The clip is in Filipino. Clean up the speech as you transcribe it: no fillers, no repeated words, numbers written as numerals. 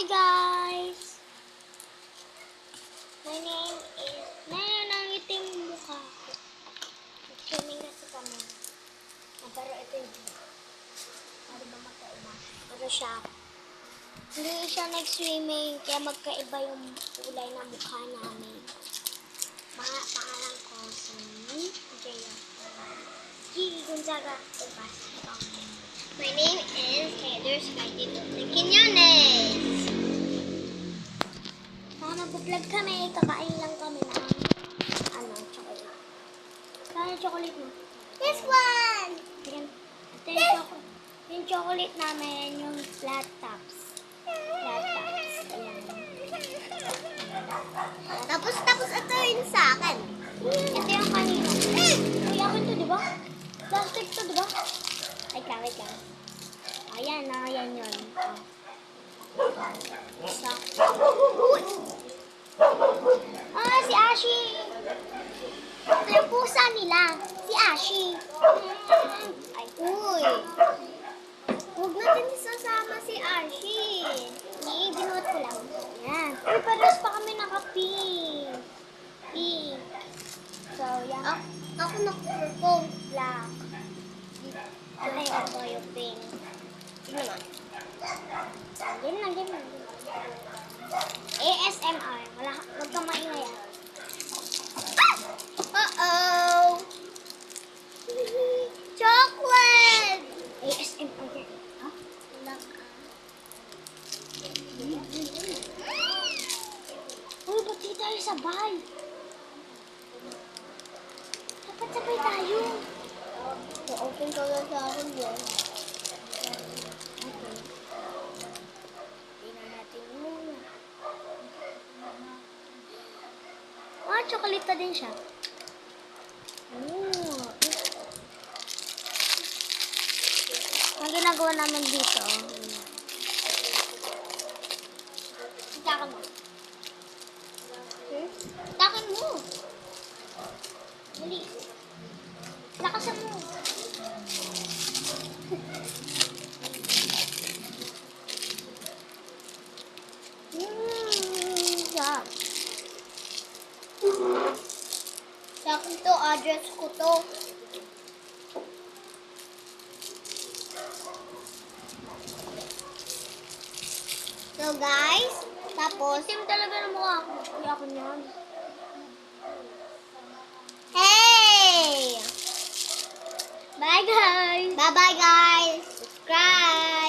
Hi guys! My name is... Nangitim yung mukha ko. Swimming kasi kami. Pero ito yung... Ano ba magkaiba? Pero siya... Hindi siya nag-swimming kaya magkaiba yung kulay ng mukha namin. Pangalan ko si Jaya. Gigi Gonzaga. My name is Heather Skytito Quinones. Mag-vlog kami, kakain lang kami ng chocolate. Kaya chocolate mo? This one! Ito yung chocolate namin, yung flat tops. Flat tops. Ayan. Tapos ito yung sa akin. Ito yung kanina. Uy, akin to, di ba? Plastic to, di ba? Ay, wait lang. Ayan yun. Uy! Si Ashi! Ito yung pusa nila. Si Ashi. Ay, Uy! Huwag natin isasama si Ashi. binuot ko lang. Yan. Uy, pares pa kami naka-pink. Pink. So, yan. Ako na-purple. Black. Ito yung pink. Tignan mo. Ganyan lang. ASMR. Huwag kang maingay. Uh-oh! Chocolate! ASMR. Ha? Uy, ba't di tayo sabay? Dapat sabay tayo. Open ka lang sa akin yun. Okay. Tingnan natin muna. Chocolate din siya. Ang ginagawa namin dito, takan mo. Takan mo. Dali. Lakasan mo. Sarap. Sa akin to, address ko to. So guys, tapos, Itim talaga ng mukha ko. Hindi ako niyan. hey! Bye guys! Bye-bye guys! Subscribe!